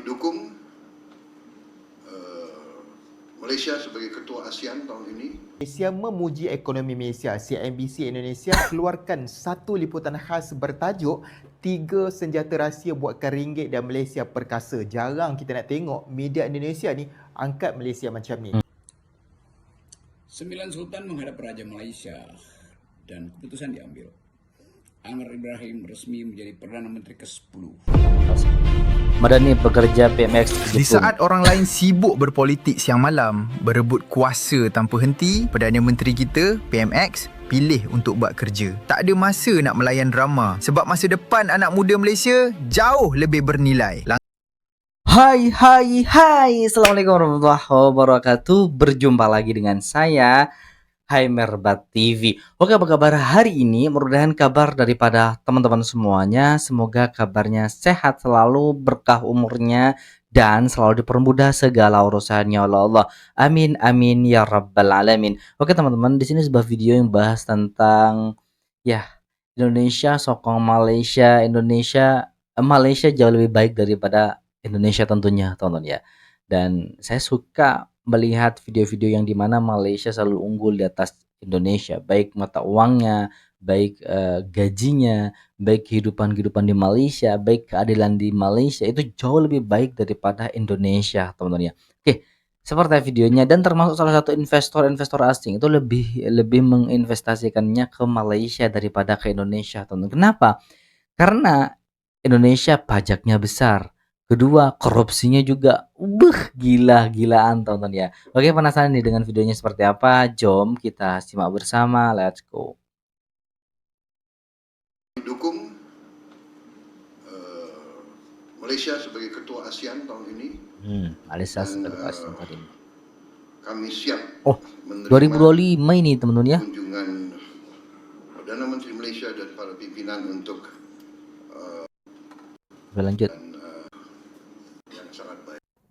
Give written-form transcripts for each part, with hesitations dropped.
Dukung Malaysia sebagai ketua ASEAN tahun ini. Malaysia memuji ekonomi Malaysia. CNBC Indonesia keluarkan satu liputan khas bertajuk 3 senjata rahsia buatkan ringgit dan Malaysia perkasa. Jarang kita nak tengok media Indonesia ni angkat Malaysia macam ni. 9 Sultan menghadap Raja Malaysia dan keputusan diambil. Anwar Ibrahim resmi menjadi Perdana Menteri ke-10. Madani pekerja PMX Di saat orang lain sibuk berpolitik siang malam, berebut kuasa tanpa henti, Perdana Menteri kita, PMX, pilih untuk buat kerja. Tak ada masa nak melayan drama sebab masa depan anak muda Malaysia jauh lebih bernilai. Hai, Assalamualaikum warahmatullahi wabarakatuh. Berjumpa lagi dengan saya, Haimerbat TV. Oke, apa kabar hari ini? Mudah-mudahan kabar daripada teman-teman semuanya, semoga kabarnya sehat selalu, berkah umurnya, dan selalu dipermudah segala urusannya oleh Allah. Amin, amin, ya rabbal alamin. Oke teman-teman, di sini sebuah video yang bahas tentang Indonesia sokong Malaysia, Malaysia jauh lebih baik daripada Indonesia tentunya, teman-teman ya. Dan saya suka melihat video-video yang dimana Malaysia selalu unggul di atas Indonesia, baik mata uangnya, baik gajinya, baik kehidupan di Malaysia, baik keadilan di Malaysia, itu jauh lebih baik daripada Indonesia, teman-teman ya. Oke, seperti videonya, dan termasuk salah satu investor asing itu lebih menginvestasikannya ke Malaysia daripada ke Indonesia, teman-teman. Kenapa? Karena Indonesia pajaknya besar. Kedua, korupsinya juga gila-gilaan, tonton ya. Oke, penasaran nih dengan videonya seperti apa? Jom kita simak bersama. Let's go. Dukung Malaysia sebagai ketua ASEAN tahun ini. Malaysia sebagai ASEAN tadi. Kami siap menerima 2025 ini, teman-teman ya. kunjungan Perdana Menteri Malaysia dan para pimpinan untuk Berlanjut.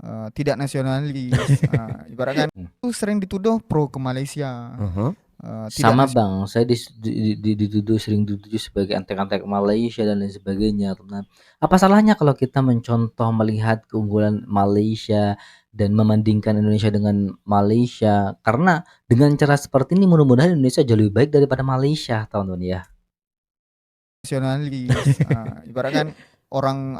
Tidak nasionalis. Ibaratkan itu sering dituduh pro ke Malaysia. Sama bang, saya dituduh sering dituduh sebagai antek-antek Malaysia dan lain sebagainya, teman. Apa salahnya kalau kita mencontoh melihat keunggulan Malaysia dan membandingkan Indonesia dengan Malaysia? Karena dengan cara seperti ini mudah-mudahan Indonesia jauh lebih baik daripada Malaysia, teman-teman ya. Nasionalis. Ibaratkan orang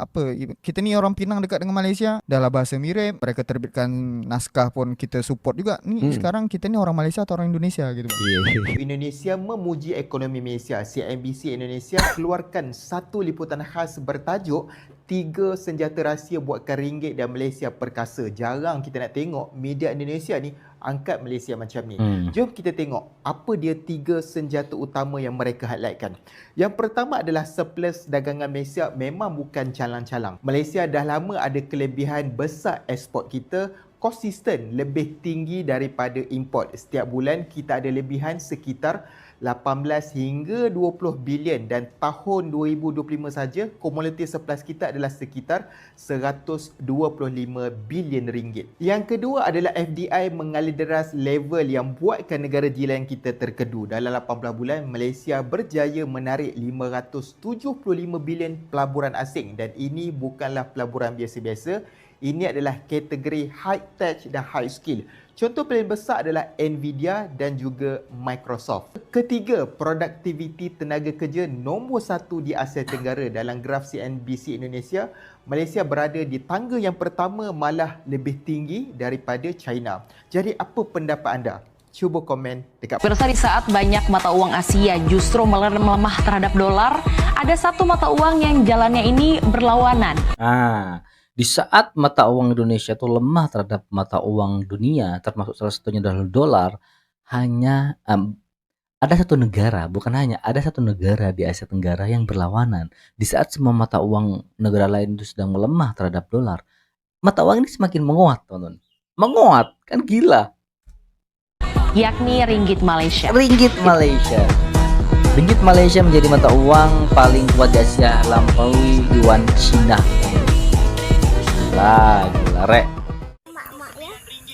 kita ni orang Pinang dekat dengan Malaysia, dah lah bahasa mirip, mereka terbitkan naskah pun kita support juga. Ni sekarang kita ni orang Malaysia atau orang Indonesia gitu. Indonesia memuji ekonomi Malaysia. CNBC Indonesia keluarkan satu liputan khas bertajuk 3 senjata rahsia buatkan ringgit dan Malaysia perkasa. Jarang kita nak tengok media Indonesia ni angkat Malaysia macam ni. Jom kita tengok apa dia 3 senjata utama yang mereka highlightkan. Yang pertama adalah surplus dagangan Malaysia memang bukan calang-calang. Malaysia dah lama ada kelebihan besar ekspor kita, konsisten lebih tinggi daripada import. Setiap bulan kita ada lebihan sekitar 18 hingga 20 bilion dan tahun 2025 saja komoditi surplus kita adalah sekitar 125 bilion ringgit. Yang kedua adalah FDI mengalir deras level yang buatkan negara jiran kita terkedu. Dalam 18 bulan Malaysia berjaya menarik 575 bilion pelaburan asing dan ini bukanlah pelaburan biasa-biasa. Ini adalah kategori high tech dan high skill. Contoh paling besar adalah Nvidia dan juga Microsoft. Ketiga, produktiviti tenaga kerja nombor 1 di Asia Tenggara. Dalam graf CNBC Indonesia, Malaysia berada di tangga yang pertama, malah lebih tinggi daripada China. Jadi apa pendapat anda? Cuba komen dekat. Pemirsa, di saat banyak mata uang Asia justru melemah terhadap dolar, ada satu mata uang yang jalannya ini berlawanan. Di saat mata uang Indonesia itu lemah terhadap mata uang dunia, termasuk salah satunya adalah dolar, hanya ada satu negara, bukan hanya, ada satu negara di Asia Tenggara yang berlawanan. Di saat semua mata uang negara lain itu sedang melemah terhadap dolar, mata uang ini semakin menguat, teman-teman. Menguat, kan gila. Yakni ringgit Malaysia. Ringgit Malaysia menjadi mata uang paling kuat di Asia, lampaui yuan Cina. Gila, rek.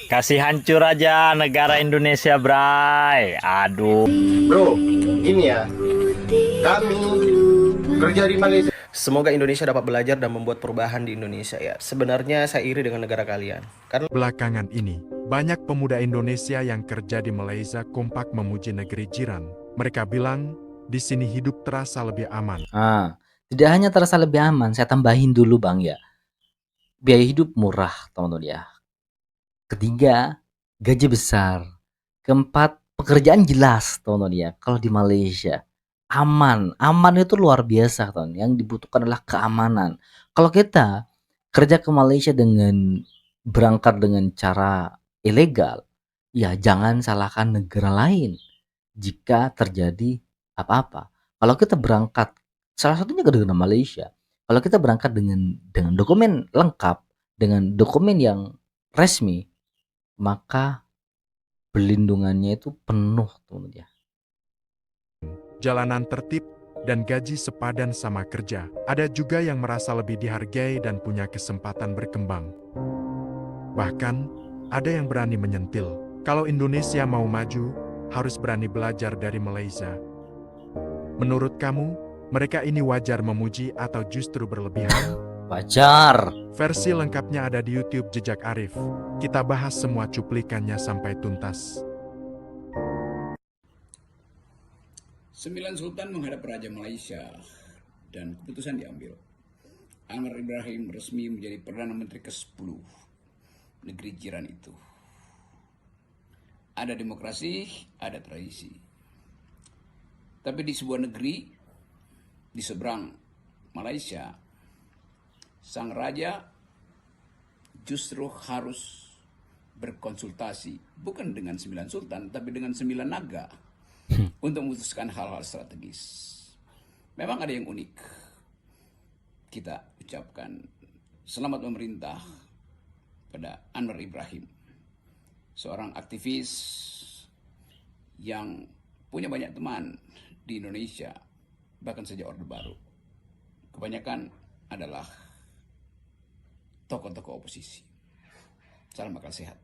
Kasih hancur aja negara Indonesia, bray. Aduh. Bro, ini ya. Kami Semoga Indonesia dapat belajar dan membuat perubahan di Indonesia ya. Sebenarnya saya iri dengan negara kalian. Karena Belakangan ini, banyak pemuda Indonesia yang kerja di Malaysia kompak memuji negeri jiran. Mereka bilang, di sini hidup terasa lebih aman. Tidak hanya terasa lebih aman, saya tambahin dulu Bang ya. Biaya hidup murah, teman-teman ya. Ketiga, gaji besar. Keempat, pekerjaan jelas, teman-teman ya. Kalau di Malaysia, aman itu luar biasa, teman. Yang dibutuhkan adalah keamanan. Kalau kita kerja ke Malaysia dengan berangkat dengan cara ilegal, ya jangan salahkan negara lain jika terjadi apa-apa. Kalau kita berangkat, salah satunya ke negara Malaysia, kalau kita berangkat dengan dokumen lengkap, dengan dokumen yang resmi, maka perlindungannya itu penuh, teman-teman ya. Jalanan tertib, dan gaji sepadan sama kerja. Ada juga yang merasa lebih dihargai dan punya kesempatan berkembang. Bahkan, ada yang berani menyentil. Kalau Indonesia mau maju, harus berani belajar dari Malaysia. Menurut kamu, mereka ini wajar memuji atau justru berlebihan? Wajar. Versi lengkapnya ada di YouTube Jejak Arif. Kita bahas semua cuplikannya sampai tuntas. 9 Sultan menghadap Raja Malaysia dan keputusan diambil. Anwar Ibrahim resmi menjadi Perdana Menteri ke-10 negeri jiran itu. Ada demokrasi, ada tradisi. Tapi di sebuah negeri, di seberang Malaysia, sang raja justru harus berkonsultasi, bukan dengan 9 sultan, tapi dengan 9 naga untuk memutuskan hal-hal strategis. Memang ada yang unik. Kita ucapkan selamat memerintah pada Anwar Ibrahim, seorang aktivis yang punya banyak teman di Indonesia, bahkan sejak Orde Baru. Kebanyakan adalah tokoh-tokoh oposisi. Salam akal sehat.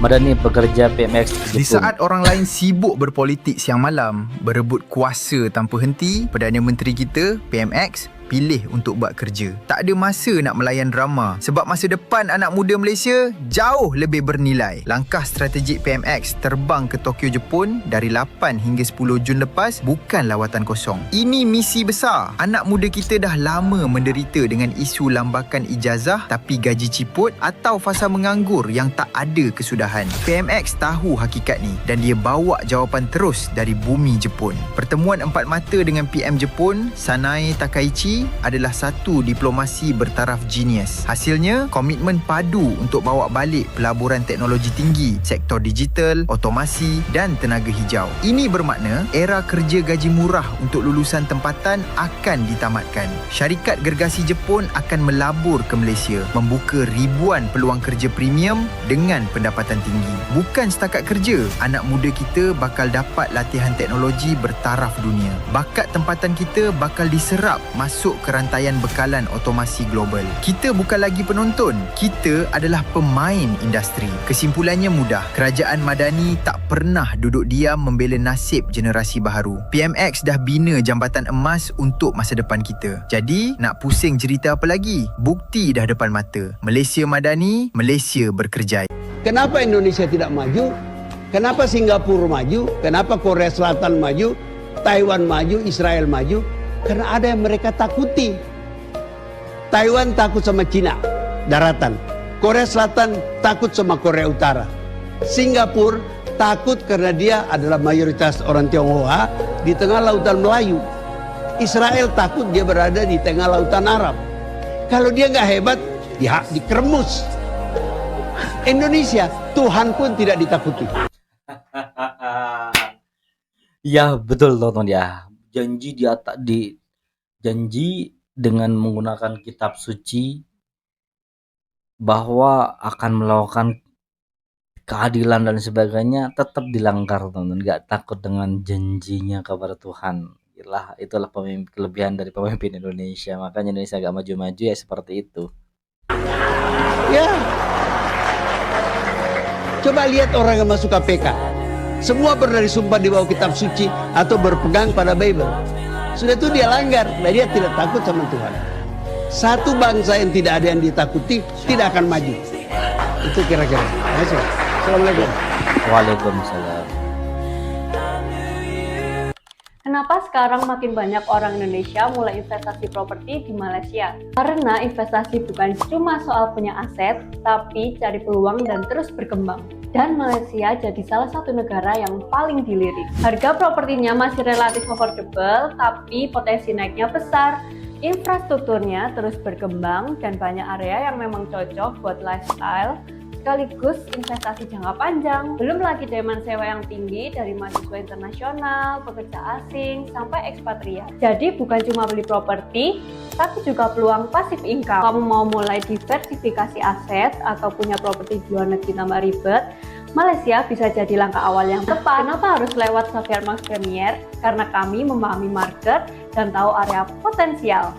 Madani pekerja PMX Di Jepun. saat orang lain sibuk berpolitik siang malam, berebut kuasa tanpa henti, Perdana Menteri kita, PMX, pilih untuk buat kerja. Tak ada masa nak melayan drama sebab masa depan anak muda Malaysia jauh lebih bernilai. Langkah strategik PMX terbang ke Tokyo, Jepun dari 8 hingga 10 Jun lepas bukan lawatan kosong. Ini misi besar. Anak muda kita dah lama menderita dengan isu lambakan ijazah tapi gaji ciput atau fasa menganggur yang tak ada kesudahan. PMX tahu hakikat ni dan dia bawa jawapan terus dari bumi Jepun. Pertemuan empat mata dengan PM Jepun, Sanae Takaichi, adalah satu diplomasi bertaraf genius. Hasilnya, komitmen padu untuk bawa balik pelaburan teknologi tinggi, sektor digital, otomasi dan tenaga hijau. Ini bermakna era kerja gaji murah untuk lulusan tempatan akan ditamatkan. Syarikat gergasi Jepun akan melabur ke Malaysia, membuka ribuan peluang kerja premium dengan pendapatan tinggi. Bukan setakat kerja, anak muda kita bakal dapat latihan teknologi bertaraf dunia. Bakat tempatan kita bakal diserap masuk ke rantaian bekalan otomasi global. Kita bukan lagi penonton, kita adalah pemain industri. Kesimpulannya mudah, kerajaan Madani tak pernah duduk diam membela nasib generasi baharu. PMX dah bina jambatan emas untuk masa depan kita. Jadi, nak pusing cerita apa lagi? Bukti dah depan mata. Malaysia Madani, Malaysia berkerjaya. Kenapa Indonesia tidak maju? Kenapa Singapura maju? Kenapa Korea Selatan maju? Taiwan maju, Israel maju? Karena ada yang mereka takuti. Taiwan takut sama Cina, daratan. Korea Selatan takut sama Korea Utara. Singapura takut karena dia adalah mayoritas orang Tionghoa di tengah lautan Melayu. Israel takut dia berada di tengah lautan Arab. Kalau dia nggak hebat, dia dikeremus. Indonesia, Tuhan pun tidak ditakuti. Ya betul teman-teman ya. Janji dengan menggunakan kitab suci bahwa akan melakukan keadilan dan sebagainya tetap dilanggar teman-teman. Gak takut dengan janjinya kepada Tuhan. Itulah kelebihan dari pemimpin Indonesia. Makanya Indonesia agak maju-maju ya seperti itu. Ya. Coba lihat orang yang masuk KPK. Semua pernah disumpah di bawah kitab suci atau berpegang pada Bible. Sudah itu dia langgar, nah dia tidak takut sama Tuhan. Satu bangsa yang tidak ada yang ditakuti tidak akan maju. Itu kira-kira. Terima kasih. Assalamualaikum. Waalaikumsalam. Kenapa sekarang makin banyak orang Indonesia mulai investasi properti di Malaysia? Karena investasi bukan cuma soal punya aset, tapi cari peluang dan terus berkembang. Dan Malaysia jadi salah satu negara yang paling dilirik. Harga propertinya masih relatif affordable, tapi potensi naiknya besar. Infrastrukturnya terus berkembang dan banyak area yang memang cocok buat lifestyle, sekaligus investasi jangka panjang. Belum lagi demand sewa yang tinggi dari mahasiswa internasional, pekerja asing, sampai ekspatriat. Jadi bukan cuma beli properti, tapi juga peluang pasif income. Kamu mau mulai diversifikasi aset atau punya properti di luar negeri tambah ribet, Malaysia bisa jadi langkah awal yang tepat. Kenapa harus lewat Xavier Max Premier? Karena kami memahami market dan tahu area potensial.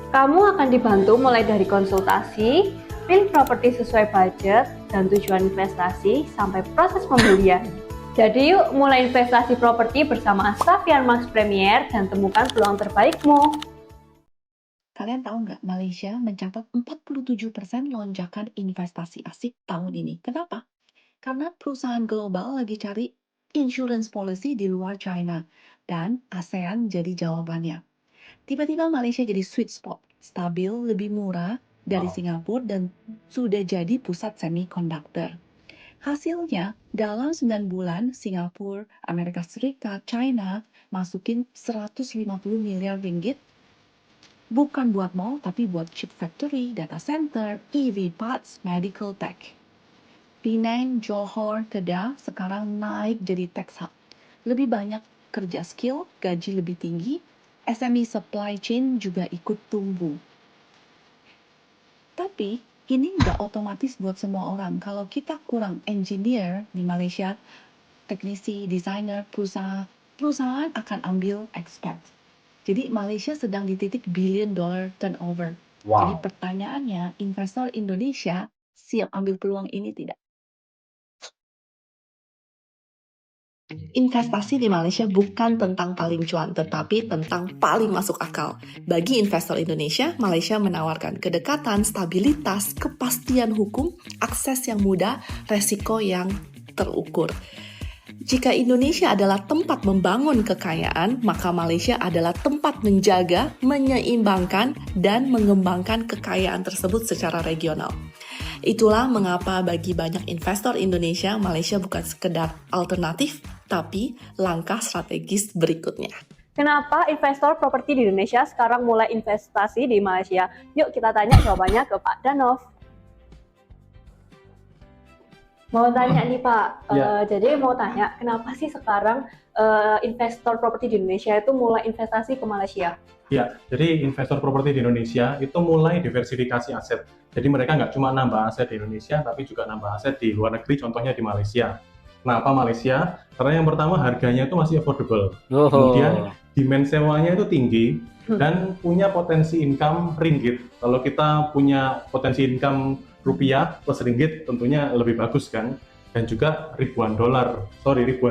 Kamu akan dibantu mulai dari konsultasi, pilih properti sesuai budget, dan tujuan investasi sampai proses pembelian. Jadi yuk mulai investasi properti bersama Xavier Max Premier dan temukan peluang terbaikmu. Kalian tahu nggak, Malaysia mencatat 47% lonjakan investasi asing tahun ini. Kenapa? Karena perusahaan global lagi cari insurance policy di luar China, dan ASEAN jadi jawabannya. Tiba-tiba Malaysia jadi sweet spot, stabil, lebih murah dari Singapura, dan sudah jadi pusat semiconductor. Hasilnya, dalam 9 bulan, Singapura, Amerika Serikat, China masukin 150 miliar ringgit, bukan buat mall, tapi buat chip factory, data center, EV parts, medical tech. Penang, Johor, Kedah sekarang naik jadi tech hub. Lebih banyak kerja skill, gaji lebih tinggi, SME supply chain juga ikut tumbuh. Tapi ini nggak otomatis buat semua orang. Kalau kita kurang engineer di Malaysia, teknisi, desainer, perusahaan akan ambil expat. Jadi Malaysia sedang di titik $1 billion turnover. Jadi pertanyaannya, investor Indonesia siap ambil peluang ini tidak? Investasi di Malaysia bukan tentang paling cuan, tetapi tentang paling masuk akal. Bagi investor Indonesia, Malaysia menawarkan kedekatan, stabilitas, kepastian hukum, akses yang mudah, resiko yang terukur. Jika Indonesia adalah tempat membangun kekayaan, maka Malaysia adalah tempat menjaga, menyeimbangkan, dan mengembangkan kekayaan tersebut secara regional. Itulah mengapa bagi banyak investor Indonesia, Malaysia bukan sekedar alternatif, tapi langkah strategis berikutnya. Kenapa investor properti di Indonesia sekarang mulai investasi di Malaysia? Yuk kita tanya jawabannya ke Pak Danov. Mau tanya nih Pak, jadi mau tanya kenapa sih sekarang investor properti di Indonesia itu mulai investasi ke Malaysia? Ya, jadi investor properti di Indonesia itu mulai diversifikasi aset. Jadi mereka nggak cuma nambah aset di Indonesia, tapi juga nambah aset di luar negeri, contohnya di Malaysia. Kenapa Malaysia? Karena yang pertama harganya itu masih affordable. Kemudian demand sewanya itu tinggi dan punya potensi income ringgit. Kalau kita punya potensi income rupiah plus ringgit tentunya lebih bagus kan. Dan juga ribuan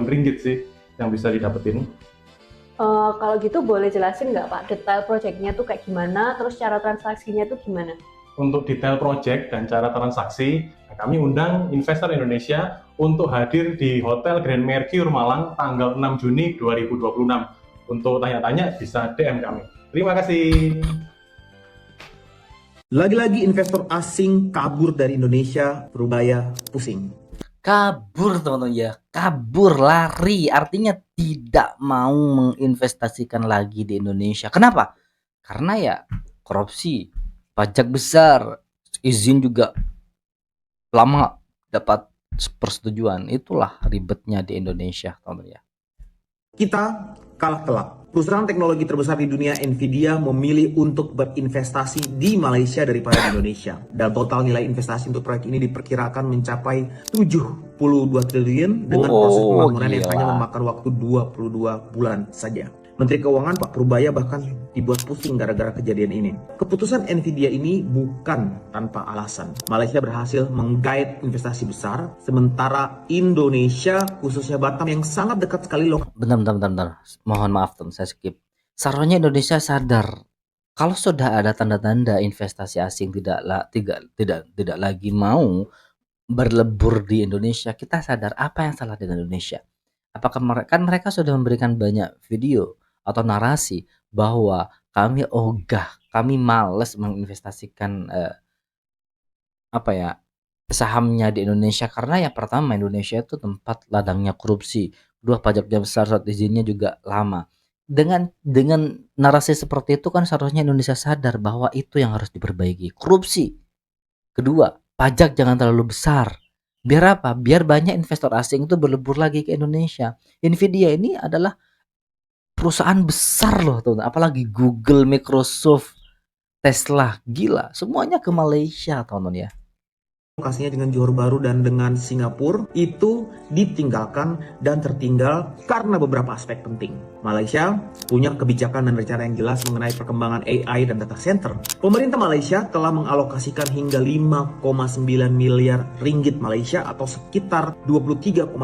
ringgit sih yang bisa didapetin. Kalau gitu boleh jelasin nggak Pak, detail proyeknya tuh kayak gimana, terus cara transaksinya tuh gimana? Untuk detail proyek dan cara transaksi, kami undang investor Indonesia untuk hadir di Hotel Grand Mercure Malang tanggal 6 Juni 2026. Untuk tanya-tanya bisa DM kami. Terima kasih. Lagi-lagi investor asing kabur dari Indonesia, Surabaya pusing. Kabur teman-teman ya, kabur, lari, artinya tidak mau menginvestasikan lagi di Indonesia. Kenapa? Karena ya korupsi, pajak besar, izin juga lama dapat persetujuan. Itulah ribetnya di Indonesia, teman-teman ya. Kita kalah telak. Perusahaan teknologi terbesar di dunia, Nvidia, memilih untuk berinvestasi di Malaysia daripada di Indonesia. Dan total nilai investasi untuk proyek ini diperkirakan mencapai 72 triliun dengan proses pembangunan yang hanya memakan waktu 22 bulan saja. Menteri Keuangan Pak Purbaya bahkan dibuat pusing gara-gara kejadian ini. Keputusan Nvidia ini bukan tanpa alasan. Malaysia berhasil menggait investasi besar, sementara Indonesia, khususnya Batam yang sangat dekat sekali loh. Bentar. Mohon maaf teman, saya skip. seharusnya Indonesia sadar kalau sudah ada tanda-tanda investasi asing tidak lagi mau berlebur di Indonesia, kita sadar apa yang salah dengan Indonesia. Apakah mereka sudah memberikan banyak video atau narasi bahwa kami ogah, kami males menginvestasikan sahamnya di Indonesia karena yang pertama Indonesia itu tempat ladangnya korupsi, kedua pajaknya besar, surat izinnya juga lama. Dengan narasi seperti itu kan seharusnya Indonesia sadar bahwa itu yang harus diperbaiki, korupsi. Kedua, pajak jangan terlalu besar. Biar apa? Biar banyak investor asing itu berlebur lagi ke Indonesia. Nvidia ini adalah perusahaan besar loh, teman. Apalagi Google, Microsoft, Tesla, gila. Semuanya ke Malaysia, teman-teman ya. Lokasinya dengan Johor Bahru dan dengan Singapura itu ditinggalkan dan tertinggal karena beberapa aspek penting. Malaysia punya kebijakan dan rencana yang jelas mengenai perkembangan AI dan data center. Pemerintah Malaysia telah mengalokasikan hingga 5,9 miliar ringgit Malaysia atau sekitar 23,38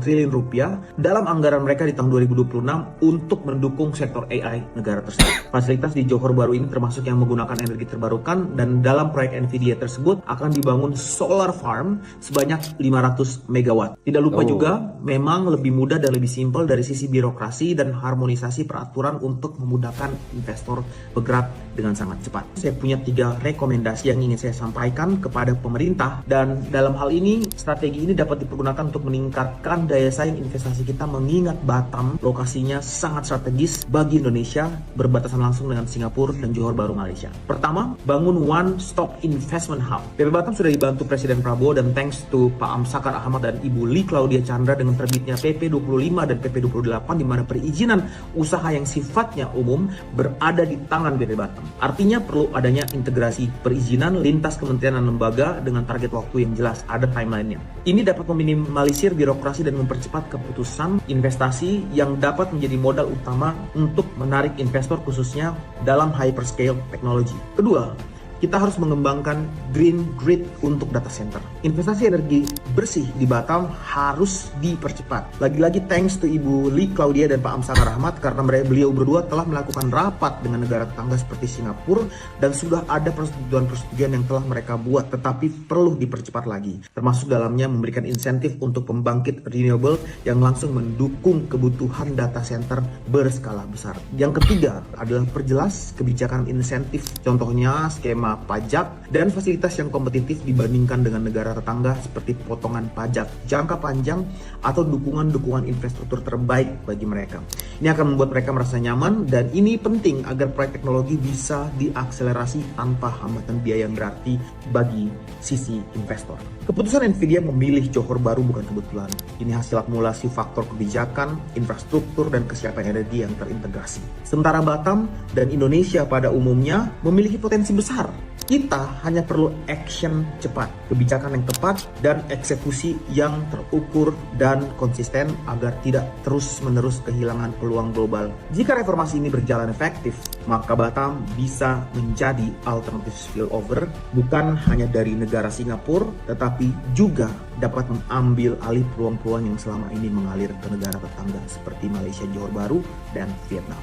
triliun rupiah dalam anggaran mereka di tahun 2026 untuk mendukung sektor AI negara tersebut. Fasilitas di Johor Bahru ini termasuk yang menggunakan energi terbarukan dan dalam proyek Nvidia tersebut akan dibangun solar farm sebanyak 500 megawatt. Tidak lupa juga memang lebih mudah dan lebih simpel dari sisi birokrasi dan harmonisasi peraturan untuk memudahkan investor bergerak dengan sangat cepat. Saya punya 3 rekomendasi yang ingin saya sampaikan kepada pemerintah dan dalam hal ini strategi ini dapat dipergunakan untuk meningkatkan daya saing investasi kita mengingat Batam lokasinya sangat strategis bagi Indonesia berbatasan langsung dengan Singapura dan Johor Bahru Malaysia. Pertama, bangun One Stop Investment Hub. PP Batam sudah dibantu Presiden Prabowo dan thanks to Pak Amsakar Ahmad dan Ibu Lee Claudia Chandra dengan terbitnya PP 25 dan PP 28 di mana perizinan usaha yang sifatnya umum berada di tangan BP Batam. Artinya perlu adanya integrasi perizinan lintas kementerian dan lembaga dengan target waktu yang jelas, ada timelinenya. Ini dapat meminimalisir birokrasi dan mempercepat keputusan investasi yang dapat menjadi modal utama untuk menarik investor khususnya dalam hyperscale teknologi. Kedua, kita harus mengembangkan green grid untuk data center. Investasi energi bersih di Batam harus dipercepat. Lagi-lagi thanks to Ibu Lee Claudia dan Pak Amsakar Ahmad karena beliau berdua telah melakukan rapat dengan negara tetangga seperti Singapura dan sudah ada persetujuan-persetujuan yang telah mereka buat tetapi perlu dipercepat lagi. Termasuk dalamnya memberikan insentif untuk pembangkit renewable yang langsung mendukung kebutuhan data center berskala besar. Yang ketiga adalah perjelas kebijakan insentif. Contohnya skema pajak dan fasilitas yang kompetitif dibandingkan dengan negara tetangga seperti potongan pajak jangka panjang atau dukungan-dukungan infrastruktur terbaik bagi mereka. Ini akan membuat mereka merasa nyaman dan ini penting agar proyek teknologi bisa diakselerasi tanpa hambatan biaya yang berarti bagi sisi investor. Keputusan Nvidia memilih Johor Bahru bukan kebetulan. Ini hasil akumulasi faktor kebijakan, infrastruktur, dan kesiapan energi yang terintegrasi. Sementara Batam dan Indonesia pada umumnya memiliki potensi besar. Kita hanya perlu action cepat, kebijakan yang tepat, dan eksekusi yang terukur dan konsisten agar tidak terus-menerus kehilangan peluang global. Jika reformasi ini berjalan efektif, maka Batam bisa menjadi alternatif spillover bukan hanya dari negara Singapura, tetapi juga dapat mengambil alih peluang-peluang yang selama ini mengalir ke negara tetangga seperti Malaysia, Johor Bahru, dan Vietnam.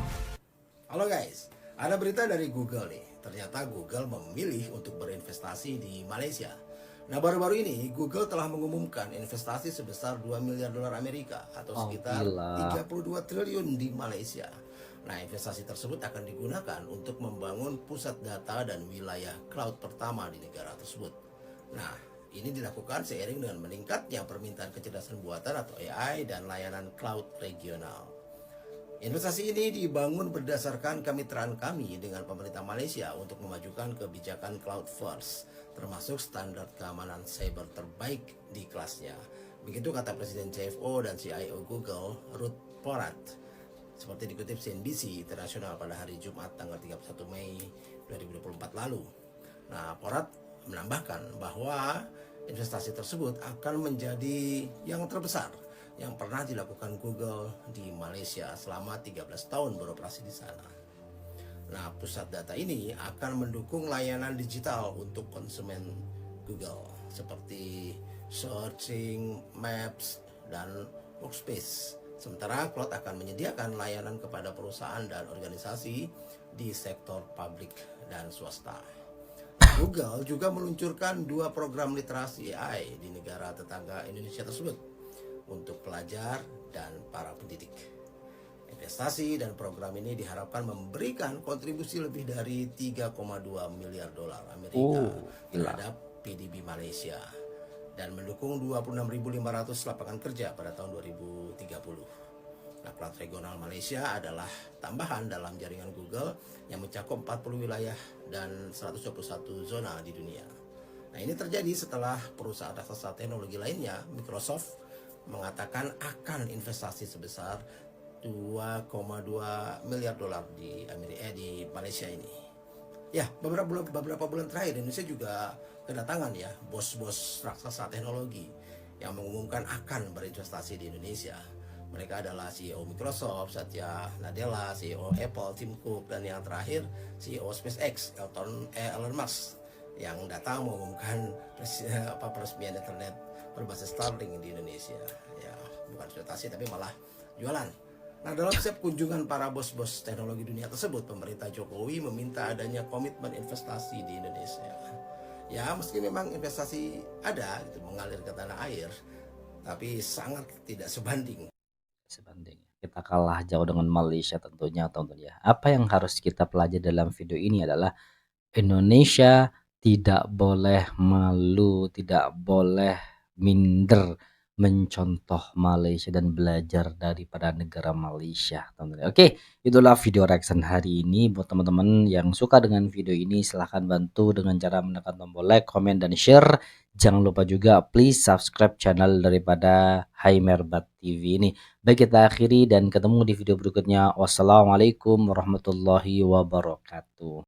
Halo guys, ada berita dari Google nih. Ternyata Google memilih untuk berinvestasi di Malaysia. Nah, baru-baru ini Google telah mengumumkan investasi sebesar 2 miliar dolar Amerika atau sekitar 32 triliun di Malaysia. Nah, investasi tersebut akan digunakan untuk membangun pusat data dan wilayah cloud pertama di negara tersebut. Nah, ini dilakukan seiring dengan meningkatnya permintaan kecerdasan buatan atau AI dan layanan cloud regional. Investasi ini dibangun berdasarkan kemitraan kami dengan pemerintah Malaysia untuk memajukan kebijakan cloud first, termasuk standar keamanan cyber terbaik di kelasnya. Begitu kata Presiden CFO dan CIO Google, Ruth Porat. Seperti dikutip CNBC Internasional pada hari Jumat tanggal 31 Mei 2024 lalu. Nah, Porat menambahkan bahwa investasi tersebut akan menjadi yang terbesar yang pernah dilakukan Google di Malaysia selama 13 tahun beroperasi di sana. Nah, pusat data ini akan mendukung layanan digital untuk konsumen Google seperti searching, maps, dan workspace, Sementara Cloud akan menyediakan layanan kepada perusahaan dan organisasi di sektor publik dan swasta. Google juga meluncurkan 2 program literasi AI di negara tetangga Indonesia tersebut untuk pelajar dan para pendidik. Investasi dan program ini diharapkan memberikan kontribusi lebih dari 3,2 miliar dolar Amerika terhadap PDB Malaysia dan mendukung 26.500 lapangan kerja pada tahun 2030. Nah, Cloud Regional Malaysia adalah tambahan dalam jaringan Google yang mencakup 40 wilayah dan 121 zona di dunia. Nah, ini terjadi setelah perusahaan raksasa teknologi lainnya, Microsoft, mengatakan akan investasi sebesar 2,2 miliar dolar di Malaysia ini. Ya, beberapa bulan terakhir Indonesia juga kedatangan ya bos-bos raksasa teknologi yang mengumumkan akan berinvestasi di Indonesia. Mereka adalah CEO Microsoft, Satya Nadella, CEO Apple, Tim Cook, dan yang terakhir CEO SpaceX, Elon Musk, yang datang mengumumkan peresmian internet berbasis Starlink di Indonesia. Ya, bukan investasi tapi malah jualan. Nah, dalam setiap kunjungan para bos-bos teknologi dunia tersebut, pemerintah Jokowi meminta adanya komitmen investasi di Indonesia. Ya, meski memang investasi ada, gitu, mengalir ke tanah air, tapi sangat tidak sebanding. Kita kalah jauh dengan Malaysia tentunya, teman-teman ya. Apa yang harus kita pelajari dalam video ini adalah Indonesia tidak boleh malu, tidak boleh minder mencontoh Malaysia dan belajar daripada negara Malaysia, teman-teman. Oke, itulah video reaction hari ini. Buat teman-teman yang suka dengan video ini, silahkan bantu dengan cara menekan tombol like, komen, dan share. Jangan lupa juga please subscribe channel daripada Haimerbat TV ini. Baik, kita akhiri dan ketemu di video berikutnya. Wassalamualaikum warahmatullahi wabarakatuh.